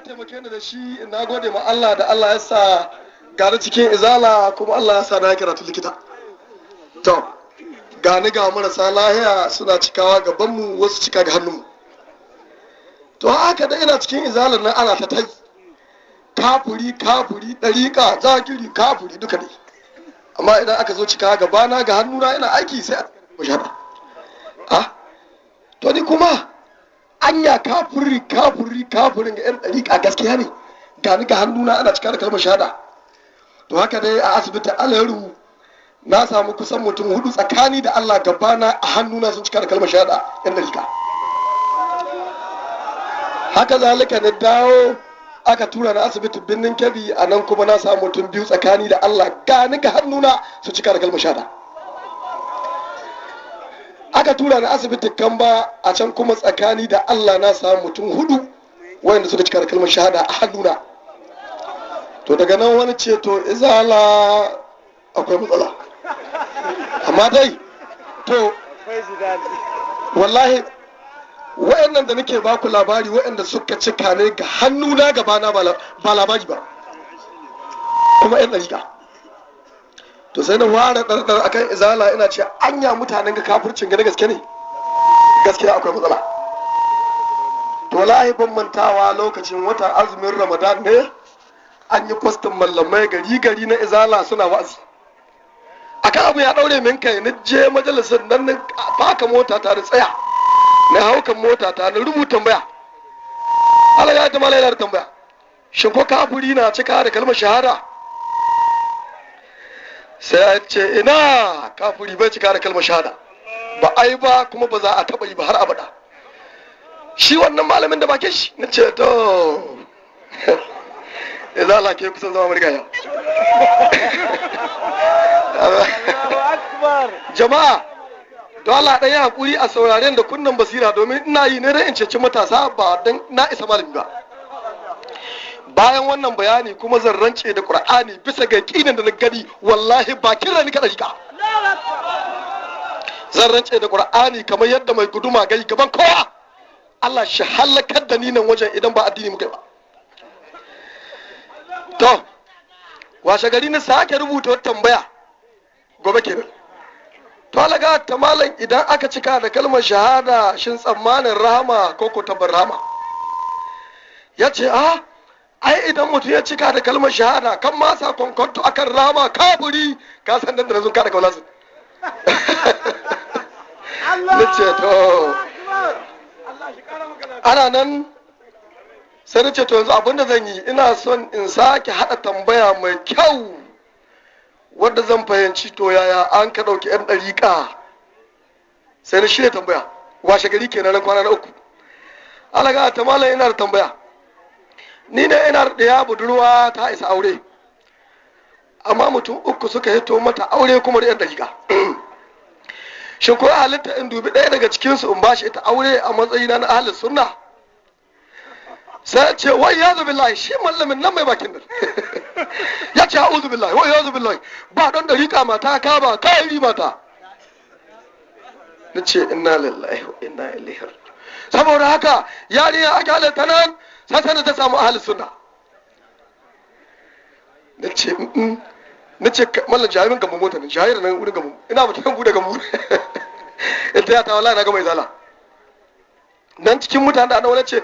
taimake ni da shi na gode ma Allah da Allah ya sa gani cikin izala kuma Allah ya sa na karatu likita. To gani ga marasa lahiya suna cikawa gabanmu wasu cika ga hannunmu. To haka da ina cikin izalar nan ana ta tai kafuri ɗariƙa zakiri kafuri duka ne. Amma idan aka zo cika gabana ga hannuna ina aiki sai a shahada. To ni kuma anya kafurin ga yan ɗariƙa gaskiya ne gani ga hannuna ana cika da kalmar shahada. To haka dai a asibitin Alayaru na samu kusan mutum 4 tsakani da Allah gabana a hannuna sun cika da kalmar shahada yan ɗariƙa. Haka zalika na dawo aka tura na asibitin Birnin Kebbi a nan kuma na samu mutum 2 tsakani da Allah gani ga hannuna su cika da kalmar shahada. Aka tura na asibitin Kamba a can kuma tsakani da Allah na samu mutum 4 wayanda suka cika da kalmar shahada a hannuna. To daga nan wani ce to izala akwai matsala. Amma dai to wallahi wayannan da nake baku labari wayanda suka cika ne ga hannuna gabana ba labari ba kuma yan dariƙa. To sai na fara ɗarɗar akan izala ina ce anya mutanen ga kafircin ga gaske ne gaskiya akwai matsala. To wallahi ban mantawa lokacin watan azumin Ramadan ne an yi kwastin mallamai gari na izala suna wa'azi akan abu ya daure min kai na je majalisar nan na faka mota ta da tsaya na haukan mota ta na rubuta tambaya Allah ya ta malai da tambaya shin ko kafiri na cika da kalmar shahada sai ya ce ina kafiri bai cika da kalmar shahada ba ai ba kuma ba za a taba yi ba har abada. Shi wannan malamin da bakin shi na ce to izala ke kusan zama murga yau. Jama'a to Allah ɗan yi haƙuri a sauraren da kunnan basira domin ina yi ne in ceci matasa ba don na isa malami ba. Bayan wannan bayani kuma zan rance da Qur'ani bisa ga yaƙinin da na gani wallahi bakin rani kada rika. Zan rance da Qur'ani kamar yadda mai guduma gai gaban kowa. Allah shi halakar da ni nan wajen idan ba addini muka ba. To washe gari na sake rubuta wata tambaya gobe kenan. To alaga ta malam idan aka cika da kalmar shahada shin tsammanin rahama ko ko tabbar rahama. Ya ce ai idan mutum ya cika da kalmar shahada kan masa kwankwanto akan rahama kafuri ka san dan da sun kada kaulasu. Na ce to ana nan sai na ce to yanzu abinda zan yi ina son in sake haɗa tambaya mai kyau wadda zan fahimci to yaya an ka ɗauki 'yan ɗariƙa. Sai na shirya tambaya washe gari kenan ran kwana na 3 alaga ta malam ina da tambaya ni ne ina da ɗaya budurwa ta isa aure amma mutum 3 suka hito mata aure kuma da 'yan ɗariƙa. Shin ko halitta in dubi ɗaya daga cikinsu in bashi ita aure a matsayina na ahlus sunna? Sai ce wai ya zubi billahi shi mallamin nan mai bakin nan ya ce a'udhu billahi wai ya zubi billahi ba don da rika mata ka ba kai ri mata. Nace inna lillahi wa inna ilaihi raji'un. Saboda haka yarinya aka halatta nan sai ta samu ahlus sunna. Nace mallan jahimin gamu mota ne jahir nan wurin gamu ina mutum bude gamu ita ya ta wallahi na ga mai zala dan cikin mutane da annabawa ce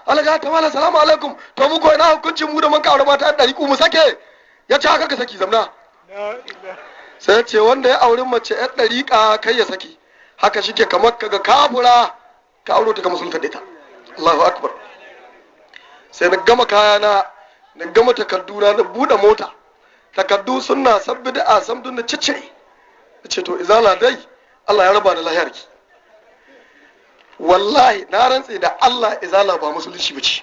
alaga ta mala salamu alaikum to mu ko ina hukuncin mu da mun kawo mata dari ku mu sake ya ce haka ka saki zamna sai ce wanda ya auri mace yar dariƙa kai ya saki haka shike kamar kaga kafura ka auro ta ka musulunta da ita. Allahu akbar. Sai na gama kayana na gama takarduna na bude mota takardu sunna sabbida a samdun na ciccire ce to izala dai Allah ya raba da lahiyarki. Wallahi na rantse da Allah izala ba musulunci bace.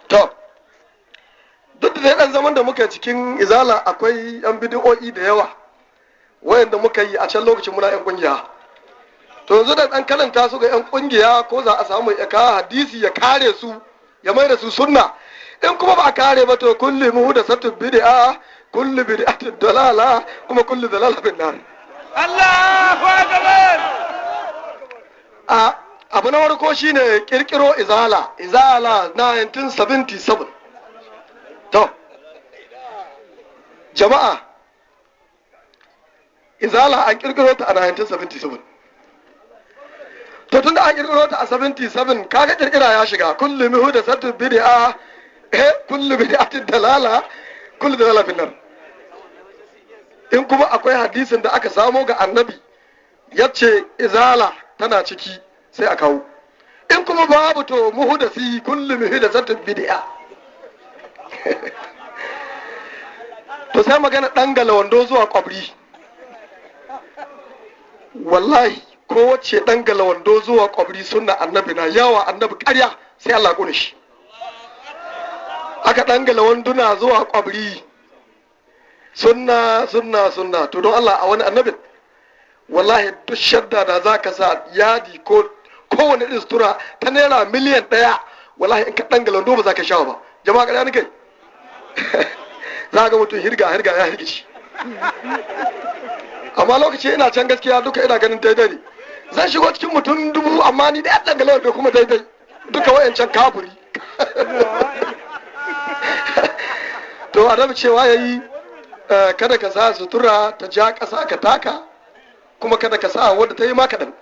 To duk da dan zaman da muka cikin izala akwai yan bid'o'i da yawa wayanda muka yi a can lokacin muna yan kungiya. To yanzu da dan karanta su ga yan kungiya ko za a samu ya ka hadisi ya kare su ya mai da su sunna. In kuma ba a kare ba to kulli muhdathatin bid'a kulli bid'atin dalala kuma kulli dalala bin nar. Allahu akbar. abu na farko shine kirkiro izala 1977. to jama'a, izala an kirkiro ta a 1977. to tunda an kirkiro ta a 77, kaga kirkira ya shiga kullu muhdathatin bid'a, kullu bid'atin dalala, kullu dalala fin nar. in kuma akwai hadisin da aka samo ga annabi yace izala tana ciki sai a kawo, in kuma babu to muhdasi kullu muhdathatin bid'a. to sai magana dangala wando zuwa kwabri. wallahi kowace dangala wando zuwa kwabri sunna annabi na yawa annabi ƙarya sai Allah kune shi. aka dangala wanduna zuwa kwabri sunna to don Allah a wani annabin wallahi duk shadda da zaka sa yadi ko kowane irin sutura ta naira miliyan 1, wallahi in ka dangala wando ba za ka sha ba. jama'a ƙarya ni kai. za ga mutum hirga ya hirgici. amma lokaci ina can gaskiya duka ina ganin daidai ne. zan shigo cikin mutum 1000 amma ni da yadda galawar da kuma daidai duka wayancan kafuri. to annabi cewa yayi kada ka sa sutura ta ja ƙasa ka taka, kuma kada ka sa wanda ta yi ma kaɗan.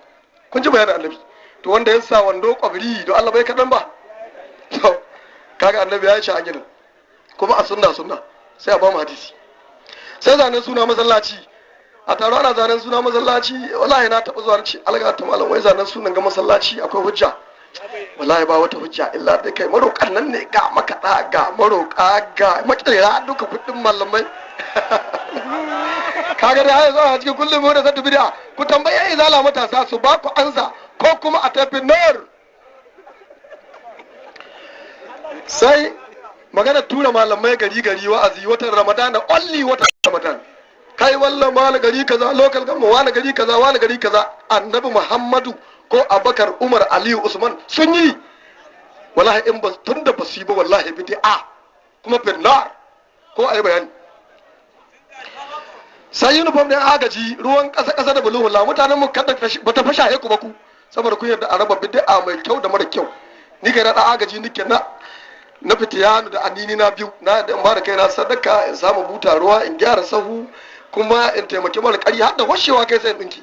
kun ji bayanin annabi. to wanda ya sa wando kwabri don Allah bai kaɗan ba. to kaga annabi ya ce a gidan kuma a sunna sai a ba mu hadisi. sai zanen suna masallaci, a taro ana zanen suna masallaci. wallahi na taɓa zuwa ce alga ta malam, wai zanen sunan ga masallaci akwai hujja? wallahi ba wata hujja illa da kai maroƙan nan ne, ga makaɗa ga maroƙa ga makirera duka kuɗin malamai. kaga da ya zo a cikin kullum mu da zata bid'a. ku tambaye izala matasa su ba ku ansa ko kuma a tafi nar. sai magana tura malamai gari wa'azi watan Ramadan, da only watan Ramadan. kai wallan wani gari kaza local gamma, wani gari kaza annabi Muhammadu ko Abubakar, Umar, Aliyu, Usman sun yi. wallahi in ba tunda ba su yi ba wallahi bid'a kuma finnar ko ayi bayani. sai uniform din agaji ruwan kasa da bulu wallahi mutanen mu kada ba ta fasha ku ba ku, saboda ku yarda araba bid'a mai kyau da mara kyau. ni kai na da agaji nike na fitiyanu da anini na biyu na da in ba da kaina sadaka in samu buta ruwa in gyara sahu kuma in taimaki mara ƙari har da washewa kai sai dinki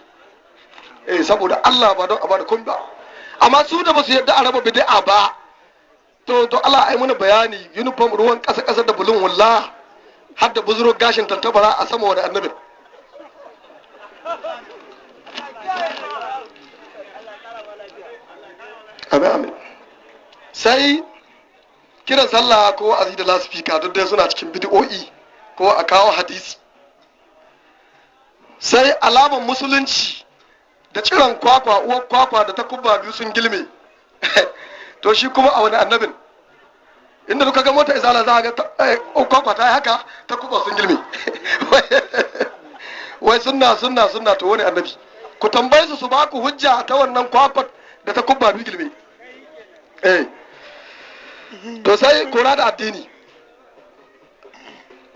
saboda Allah ba don a ba da kun ba. amma su da ba su yarda a raba bid'a ba to Allah ai muna bayani uniform ruwan ƙasa da bulun wallah har da buzuro gashin tantabara a sama wani annabin. amin. sai kiran sallah ko wa'azi da lasifika duk dai suna cikin bid'o'i ko a kawo hadisi. sai alaman musulunci da ciran kwakwa, uwar kwakwa da takubba biyu sun gilme. to shi kuma a wani annabin? inda duka ga mota izala za a ga kwakwa ta yi haka, takubba sun gilme. wai sunna to wani annabi? ku tambaye su ba ku hujja ta wannan kwakwa da takubba biyu gilme. to sai kora da addini,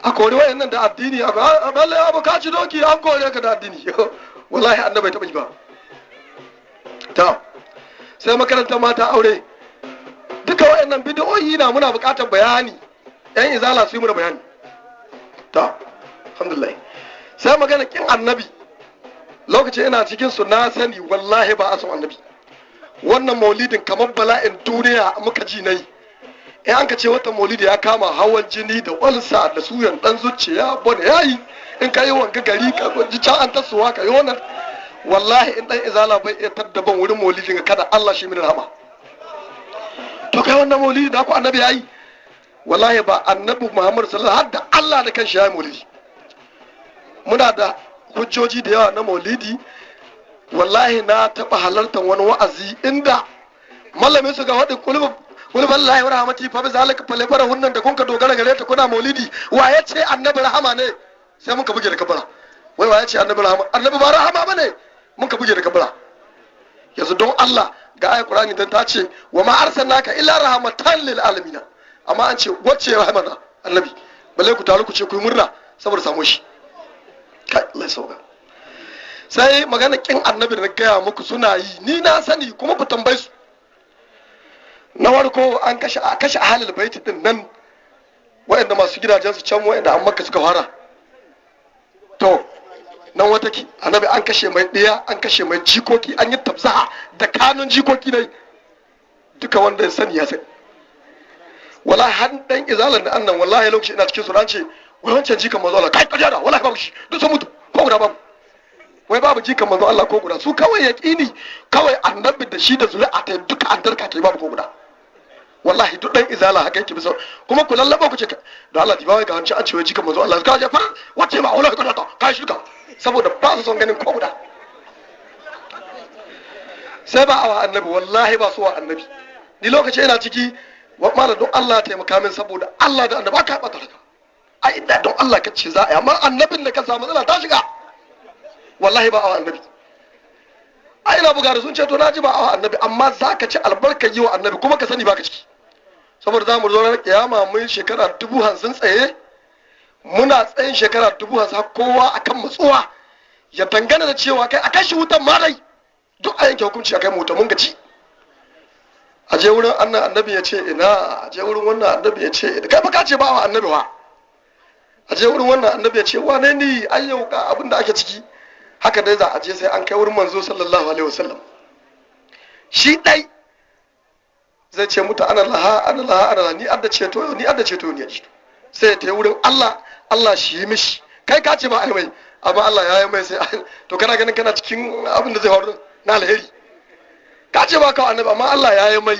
a kori wayannan da addini, a balle abu ka ci doki an kore ka da addini. wallahi annabi ta ba. ta sai makarantar mata aure, duka wayannan bid'o'i na muna buƙatar bayani. yan izala su yi muna bayani. ta alhamdulillah. sai magana kin annabi, lokacin ina cikin su na sani wallahi ba a son annabi. wannan maulidin kamar bala'in duniya muka ji nayi. in an ka ce wata maulidi ya kama hawan jini da walsa da suyan dan zuciya bane yayi, in ka yi wanga gari ka ji can an tasowa ka yi wannan. wallahi in dan izala bai iya taddaban wurin maulidin ka kada Allah shi min rahama. to kai wannan maulidi da ku annabi yayi? wallahi ba annabi Muhammad sallallahu alaihi wasallam, har da Allah da kanshi yayi maulidi. muna da hujjoji da yawa na maulidi. wallahi na taba halartar wani wa'azi inda malamin su ga wadin wani wallahi wa rahmati fa bi zalika fa labara hunnan da kun ka dogara gare ta kuna maulidi. wa ya ce annabi rahama ne? sai mun ka buge da kabara. wai wa ya ce annabi rahama? annabi ba rahama bane. mun ka buge da kabara. yanzu don Allah ga ayat Qur'ani dan ta ce wa ma arsalnaka illa rahmatan lil alamin, amma an ce wacce rahama annabi? balle ku taru ku ce ku yi murna saboda samu shi. kai Allah ya sauka. sai magana kin annabi da gaya muku suna yi, ni na sani kuma ku tambaye su. Na farko an kashe ahlul baiti din nan wa'anda masu gidajen su can wa'anda an Makka suka fara. To nan wata ki annabi an kashe mai ɗaya, an kashe mai jikoki, an yi tabzaha da kanun jikoki ne duka, wanda ya sani ya sani. Wallahi har dan izalan da annan wallahi lokaci ina cikin su ran ce wai wancan jikan manzo Allah kai kaje da wallahi babu shi duk sun mutu ko guda babu. Wai babu jikan manzo Allah ko guda, su kawai yaqini kawai annabi da shi da zuri'a ta duka an darka ke babu ko guda. Wallahi duk dan izala haka yake bisa, kuma ku lallaba ku ce da Allah dibawa ga wancan an ce wai jikan manzo Allah ka je fa wace ma wallahi ka ta kai shirka saboda ba su son ganin ko guda. Sai ba awa annabi, wallahi ba su wa annabi. Ni lokaci ina ciki wa mala don Allah ya taimaka min saboda Allah da annabi ka bata haka. Ai inda don Allah ka ce za a yi, amma annabin da ka samu matsala ta shiga. Wallahi ba awa annabi. Ai ina buga da sun ce to na ji ba awa annabi, amma za ka ci albarkar yi wa annabi kuma ka sani ba ka ciki. Saboda za mu zo ranar kiyama mun shekara 50 tsaye, muna tsayin shekara 50 kowa akan matsuwa ya dangana da cewa kai a kashi wutan ma dai duk a yanke hukunci a kai mu mun gaci. A je wurin annabi ya ce ina, a je wurin wannan annabi ya ce ina, kai fa ka ce ba wa annabi wa. A je wurin wannan annabi ya ce wane ni ayyau ga abin da ake ciki. Haka dai za a je sai an kai wurin manzo sallallahu alaihi wasallam. Shi dai zai ce mutu ana laha ni adda ceto ni ne ji. Sai ta yi wurin Allah shi yi mishi. Kai ka ce ba ai mai, amma Allah ya yi mai sai to kana ganin kana cikin abin da zai faru na alheri. Ka ce ba ka annabi amma Allah ya yi mai,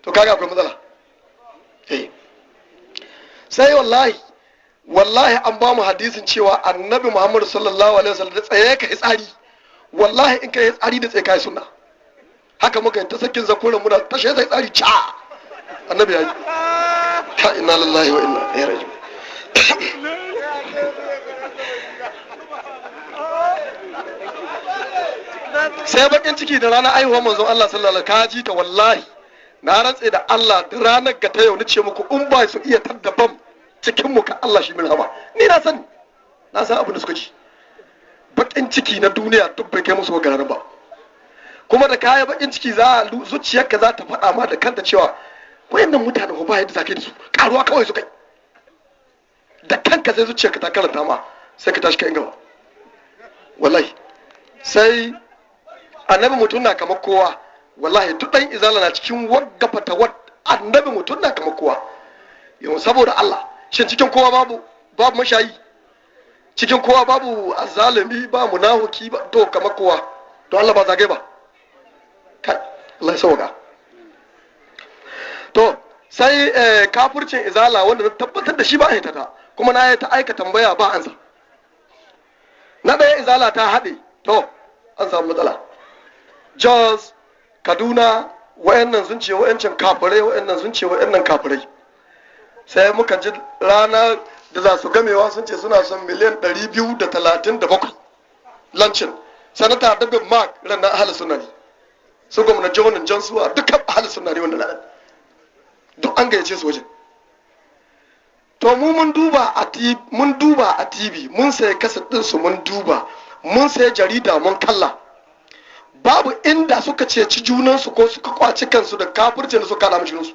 to kaga akwai matsala. Sai wallahi an ba mu hadisin cewa annabi Muhammadu sallallahu alaihi wasallam da tsaye ka yi tsari, wallahi in ka yi tsari da tsaye ka yi sunna. Haka muka yi ta sakin zakuran muna ta sai tsari ca annabi ya yi. Ta inna lillahi wa inna ilaihi raji'un. Sai bakin ciki da ranar aihuwar manzon Allah sallallahu alaihi wasallam ka ji ta, wallahi na rantse da Allah da ranar ga ta yau ni ce muku in ba su iya taddabam cikin mu ka Allah shi min hama, ni na san abin da suka ci. Bakin ciki na duniya duk bai kai musu gararin ba, kuma da kaya bakin ciki zuciyarka za ta faɗa ma da kanta cewa wayannan mutanen ba yadda za ka yi da su, karuwa kawai su kai da kanka, sai zuciyarka ta karanta ma sai ka tashi ka gaba. Wallahi sai annabi mutum na kamar kowa, wallahi duk ɗan izala na cikin wagga fatawar annabi mutum na kamar kowa. Yau saboda Allah, shin cikin kowa babu mashayi, cikin kowa babu azalimi, ba munahuki, ba to kamar kowa, to Allah ba zage ba kai, Allah ya sauka. To sai kafircin izala wanda na tabbatar da shi ba a ta, kuma na yi ta aika tambaya ba ansa. Na ɗaya izala ta haɗe, to an samu matsala. Jos, Kaduna, wa'annan sun ce wa'ancan kafirai, wa'annan sun ce wa'annan kafirai. Sai muka ji rana da za su gamewa sun ce suna son miliyan 237 lancin. Sanata David Mark ranar ahalin sunani, su gwamna Jonan Jansuwa dukkan ahalin sunani wanda na duk an gayyace su wajen. To mu mun duba a TV, mun sai kasar ɗinsu mun duba, mun sai jarida mun kalla. Babu inda suka ceci junansu ko suka kwaci kansu da kafirce da suka haɗa junansu.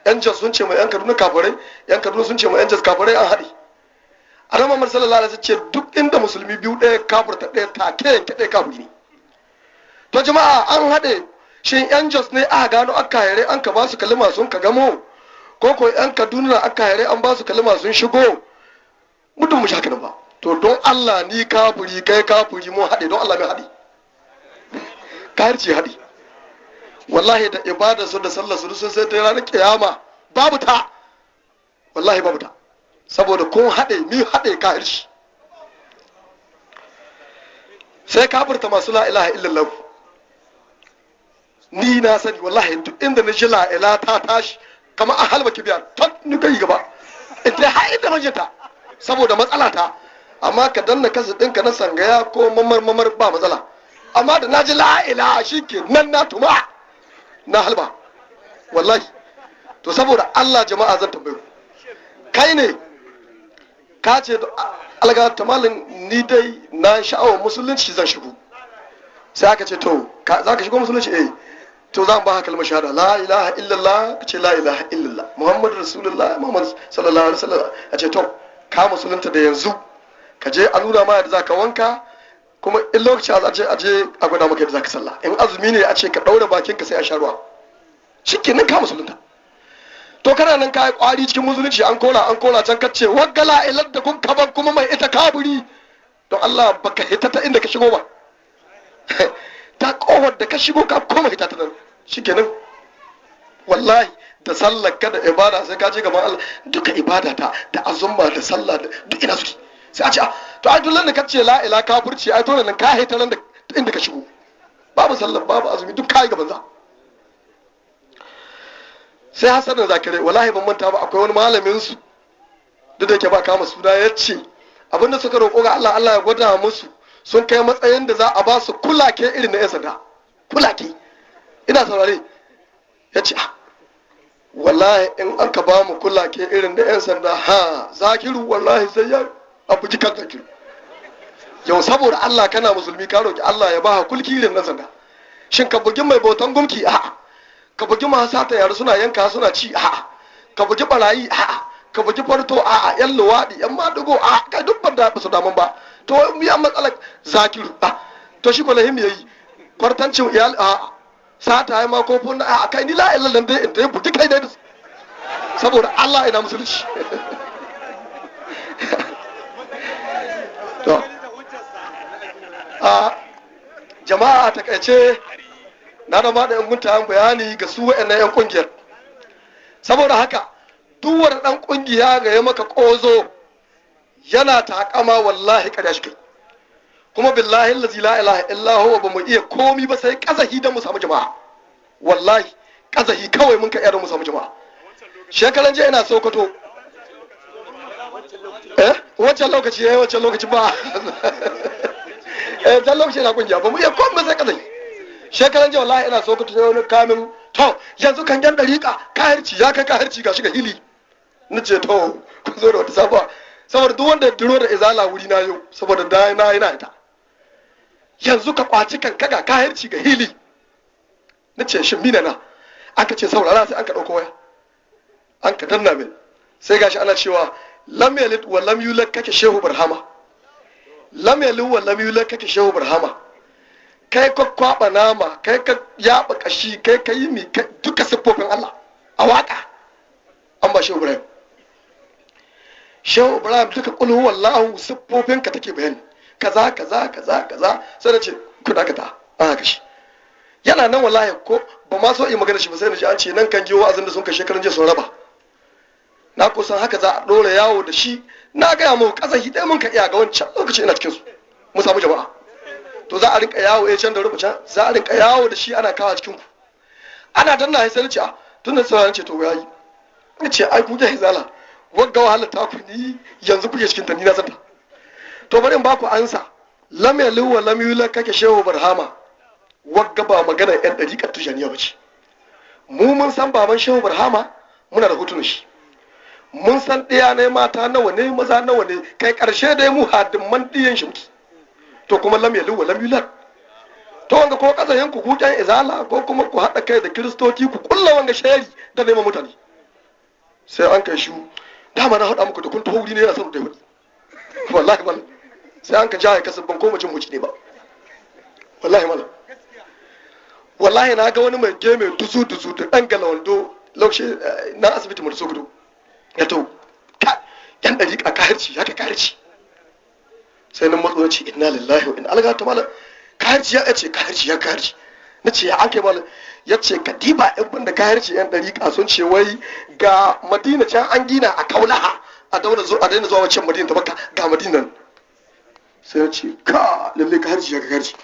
Yan Jos sun ce mai yan Kaduna kafirai, yan Kaduna sun ce mai yan Jos kafirai, an haɗe. Annabi Muhammad sallallahu alaihi wasallam ce duk inda musulmi biyu ɗaya kafirta ɗaya take yanke ɗaya kafiri ne. To jama'a an haɗe, shin yan Jos ne aka gano aka yare an ka ba su kalima sun ka gamo, ko ko yan Kaduna aka yare an ba su kalima sun shigo, mutum mu shaka ba. To don Allah ni kafiri kai kafiri mu haɗe, don Allah mai haɗe. Kafirci haɗe. Wallahi da ibada su da sallar su sun sai ta ranar kiyama babu ta, wallahi babu ta, saboda kun haɗe mi haɗe kafirci. Sai kafirta masu la ilaha illallah, ni na sani wallahi duk inda na ji la ilaha ta tashi kamar an halba kibiya tot ni kai gaba ita har inda majinta saboda matsala ta, amma ka danna kasa ɗinka na sangaya ko mamar ba matsala, amma da na ji la ilaha shike nan na tuma na halba wallahi. To saboda Allah jama'a zan tambaye kai ne ka ce alga ta malin ni dai na sha'awar musulunci zan shigo. Sai aka ce to za ka shigo musulunci? To za mu ba kalmar shahada, la ilaha illallah. Ka ce la ilaha illallah muhammadu rasulullah muhammad sallallahu alaihi wasallam. A ce to ka musulunta da yanzu ka je a nuna ma yadda za ka wanka, kuma in lokaci a je a gwada maka yadda za ka sallah. In azumi ne a ce ka ɗaure bakinka sai a sha ruwa, shikenan ka musulunta. To kana nan ka yi kwari cikin musulunci, an kola can kace wagga la ilar da kun kaban kuma mai ita kaburi. Don Allah baka hita ta inda ka shigo ba. Ta kowar da ka shigo ka koma hita ta nan, shikenan. Wallahi da sallar ka da ibada sai ka je gaban Allah, duka ibada ta da azumma da sallah da duk ina suke. Sai a ce to ai duk da kace la ila kafirci, ai to nan ka hita nan da inda ka shigo. Babu sallar babu azumi duk kai gaban za. Sai Hassan da Zakire, wallahi ban manta ba, akwai wani malamin su duk da yake ba kama suna, yace abinda suka roƙo ga Allah, Allah ya gwada musu sun kai matsayin da za a ba su kulake irin na 'yan sanda. Kulake ina saurare. Yace wallahi in an ka ba mu kulake irin da 'yan sanda, Zakiru wallahi sai ya abu jikan Zakiru. Yau saboda Allah kana musulmi ka roƙi Allah ya ba kulki irin na sanda. Shin ka bugi mai bautan gumki? Ka bugi masu sata yare suna yanka suna ci? Ka bugi barayi? Ka bugi farto? Yan luwaɗi, yan madugo? Kai duk ban da su damun ba. To mu yi matsalar Zakiru. To shi ko lahim yayi kwartancin iyali? Sata ya ma ko fun? Kai ni la ilaha dai in dai bugi kai dai saboda Allah ina musulunci. To jama'a a takaice na da ma da yan guntayen bayani ga su wa'annan yan kungiyar. Saboda haka duk wani dan kungiya ga ya maka kozo yana takama, wallahi kada shi kai. Kuma billahi allazi la ilaha illa huwa ba mu iya komi ba sai kazahi dan mu samu jama'a. Wallahi kazahi kawai mun ka iya mu samu jama'a. Shekaran je ina Sokoto. Wancan lokaci ba. Dan lokaci na kungiya ba mu iya komi ba sai kazahi. Shekaran je wallahi ina Sokoto sai wani kamin to yanzu kan yan dariƙa kahirci ya kai kahirci gashi ga hili. Nace to ku zo da wata sabuwa. Saboda duk wanda ya duro da izala wuri na yau, saboda da na yana ita. Yanzu ka kwaci kanka ga kahirci ga hili. Nace shin mina na? Aka ce saurara, sai an ka dauko waya. An ka danna min. Sai gashi ana cewa lam yalid wa lam yulad kake Shehu Barhama. Lam yalid wa lam yulad kake Shehu Barhama. Kai ka kwaba nama, kai ka yaba kashi, kai ka yi mi duka siffofin Allah a waka. An ba Shehu Ibrahim. Shehu Ibrahim duka kulhu wallahu siffofin ka take bayani. Kaza sai da ce ku dakata an haka shi. Yana nan wallahi ko ba ma so yi magana shi ba, sai da shi an ce nan kan je wa'azin da sun ka shekaran jiya sun raba. Na kusan haka za a ɗora yawo da shi. Na gaya mu kazahi ɗaya mun ka iya ga wancan lokaci ina cikin su mu samu jama'a. To za a rinka yawo can da rubuta, za a rinka yawo da shi ana kawo cikin ku. Ana danna sai ce tun da sauran ce to yayi. Ni ce ai ku ga hizala wagga wahala ta ku ni yanzu kuke cikin ta ni na santa. To bari in ba ku ansa. Lam yalu wa lam yulad kake Shehu Barhama. Wagga ba magana yan dariƙar tujaniya bace. Mu mun san baban Shehu Barhama, muna da hutun shi. Mun san ɗaya ne mata nawa ne maza nawa ne, kai ƙarshe dai mu hadimman ɗiyan shi muke. To kuma lam yalu wa lam yulad. To wanga ko kazayen ku ɗan izala ko kuma ku haɗa kai da kiristoci ku kulla wanga shari da neman mutane. Sai an kai shi dama na haɗa muku da kun taho wuri ne yana son da wuri. Wallahi malam sai an ka jaye kasar ban koma jin huci ne ba. Wallahi malam. Wallahi na ga wani mai game dusu da ɗan galawando lokacin na asibiti mu Sokoto. Ya to yan dariƙa kahirci haka kahirci. Sai nan matsoci inna lillahi wa inna ilaihi ta malam kahirci ya ce kahirci ya kahirci. Nace ya ake malam, ya ce ka diba yan banda kahirci yan dariƙa sun ce wai ga Madina can an gina a Kaulaha a daina zuwa wancan Madina ta Makka ga Madinan. Sai ya ce ka lalle kahirci ya kahirci.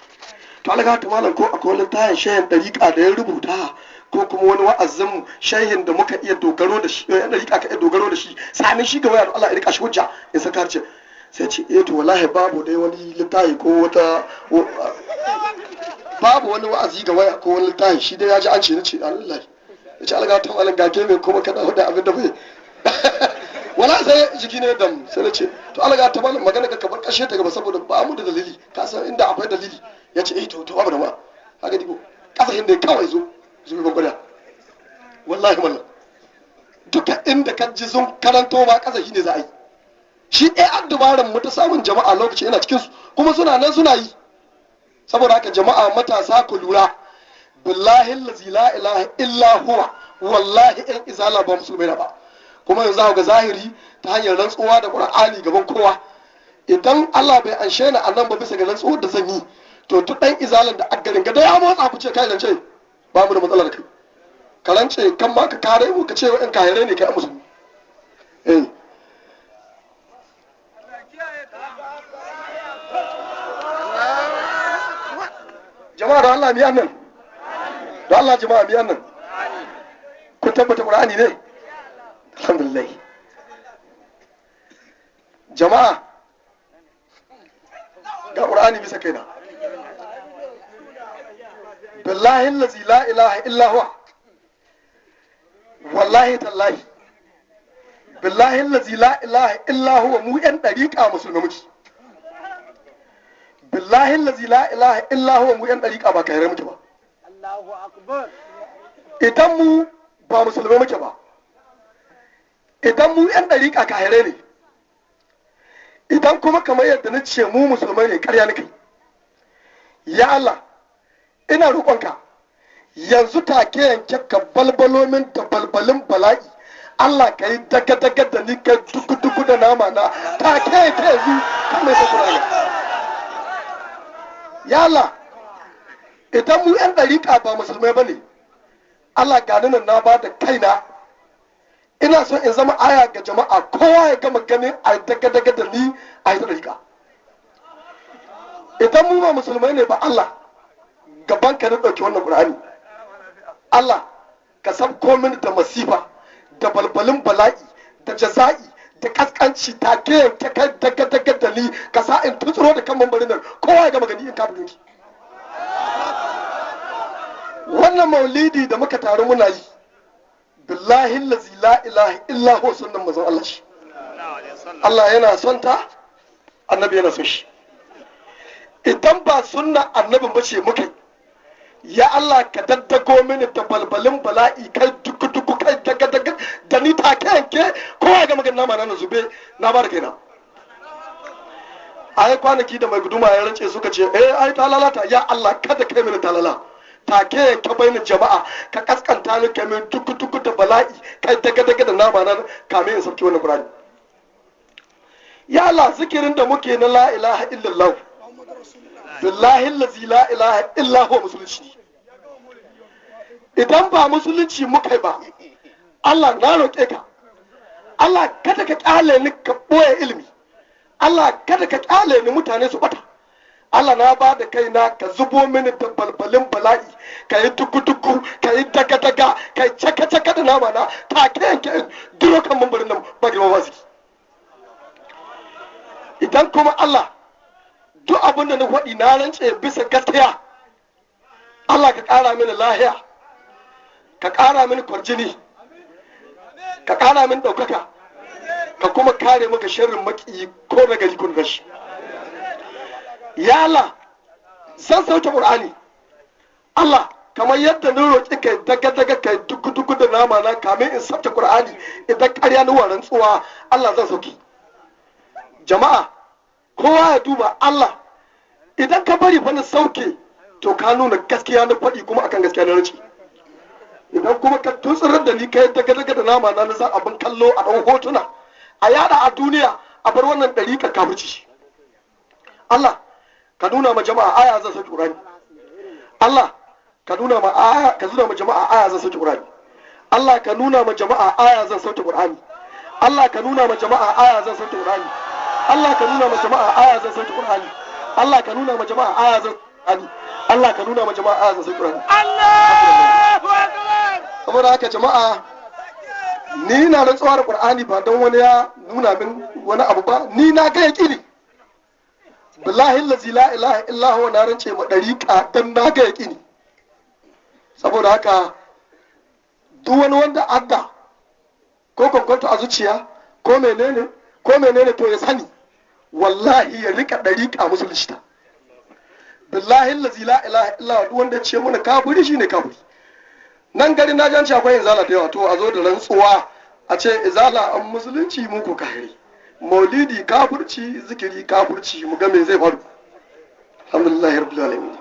To alga ta malam ko akwai wani tayin shayin dariƙa da ya rubuta ko kuma wani wa'azin shayin da muka iya dogaro da shi yan dariƙa ka iya dogaro da shi sami shi ga wayar Allah ya rika shi hujja in san kahirci. Sai ce to wallahi babu dai wani littafi ko wata babu wani wa'azi ga waya ko wani littafi, shi dai ya ji an ce nace Allah ya ce alga ta malam gake mai kuma kada huda abin da bai wala sai jiki ne dam sai na ce to Allah ga ta bani magana ka bar kashe ta gaba saboda ba mu da dalili ka san inda akwai dalili ya ce to babu da ma haka digo kasashen da kawai zo ban gwada wallahi mallam duka inda ka ji sun karanto ma kasashe ne za a yi shi ɗaya an dubaran mu ta samun jama'a lokaci yana cikin su kuma suna nan suna yi saboda haka jama'a matasa ku lura billahi allazi la ilaha illa huwa wallahi in izala ba musulmai ba kuma yanzu ga zahiri ta hanyar rantsuwa da qur'ani gaban kowa idan Allah bai anshe ni annan ba bisa ga rantsuwar da zan yi to duk dan izalan da aggarin ga da ya motsa ku ce kai lance ba mu da matsalar kai karance kan ma ka kare mu ka ce wa'in kahire ne kai musulmi jama'a da Allah miyan nan da Allah jama'a miyan nan kun tabbata qur'ani ne alhamdulillah jama'a ga qur'ani bisa kaina billahi allazi la ilaha illa huwa wallahi tallahi billahi allazi la ilaha illa huwa mu yan dariqa musulmi muke billahi allazi la ilaha illa huwa mu yan dariqa ba kai muke ba Allahu akbar idan mu ba musulmai muke ba idan mu yan dariqa kahire ne idan kuma kamar yadda na ce mu musulmai ne ƙarya nake ya Allah ina roƙonka yanzu take yanke ka balbalo min da balbalin bala'i Allah ka yi daga da ni ka duku da nama na take yanke yanzu kan mai sakura ya Allah idan mu yan dariƙa ba musulmai ba ne Allah gani nan na ba da kaina ina son in zama aya ga jama'a kowa ya gama ganin a daga da ni a yi dariƙa idan mu ba musulmai ne ba Allah gaban ka na ɗauki wannan ƙur'ani Allah ka sabko mini da masifa da balbalin bala'i da jaza'i da kaskanci take yanke kai daga da ni ka sa in tutsuro da kan mambarin nan kowa ya gama gani in ka buɗe wannan maulidi da muka taru muna yi billahi allazi la ilaha illa huwa sunnan manzon Allah shi Allah yana son ta annabi yana son shi idan ba sunna annabin bace muka yi ya Allah ka daddago mini da balbalin bala'i kai duku kai daga da ni take yanke kowa ga magana ma na zube na bar kaina ai kwanaki da mai guduma ya rance suka ce ai ta lalata ya Allah kada kai mini talala take yanke bainin jama'a ka kaskanta ni kai mini duku da bala'i kai daga da nama na kame in sauki wannan Qur'ani ya Allah zikirin da muke na la ilaha illallah billahi allazi la ilaha illa huwa musulunci idan ba musulunci muka ba Allah na roƙe ka Allah kada ka kyale ni ka boye ilimi Allah kada ka kyale ni mutane su bata Allah na ba da kaina ka zubo mini da balbalin bala'i ka yi tuku ka yi daga ka yi caka da nama na take yanke duro kan mambarin nan ba girma ba idan kuma Allah duk abin da na faɗi na rance bisa gaskiya Allah ka ƙara mini lahiya ka ƙara mini kwarjini ka ƙara mini ɗaukaka ka kuma kare maka sharrin maƙiyi ko na gari kun rashi ya Allah san sauke Qur'ani Allah kamar yadda na roƙi kai daga kai duku da nama na kamin in sabta Qur'ani idan ƙarya ni waran tsuwa Allah zan sauki jama'a kowa ya duba Allah idan ka bari fa na sauke to ka nuna gaskiya na faɗi kuma akan gaskiya na race idan kuma ka tutsurar da ni kai daga da nama na za abin kallo a ɗan hotuna a yada a duniya a bar wannan ɗari ka kafirci Allah ka nuna ma jama'a aya zan sauke Qur'ani Allah ka nuna ma jama'a aya zan sauke Qur'ani Allah ka nuna ma jama'a aya zan sauke Qur'ani Allah ka nuna ma jama'a aya zan sauke Qur'ani Allah ka nuna ma jama'a aya zan sauke Qur'ani Allah ka nuna ma jama'a aya zan Qur'ani Allah ka nuna ma jama'a aya zan sauke Qur'ani Allahu akbar saboda haka jama'a ni na rantsuwa da Qur'ani ba don wani ya nuna min wani abu ba ni na ga yaqini billahi allazi la ilaha illa huwa na rance ma dariqa dan na ga yaqini saboda haka duk wani wanda adda ko kwankwanto a zuciya ko menene to ya sani wallahi ya rika dariƙa musulunci ta billahi allazi la ilaha illa duk wanda ce mana kafiri shine kafiri nan gari na janci akwai izala da yawa to a zo da rantsuwa a ce izala an musulunci mu ko kahiri maulidi kafirci zikiri kafirci mu ga me zai faru alhamdulillah rabbil alamin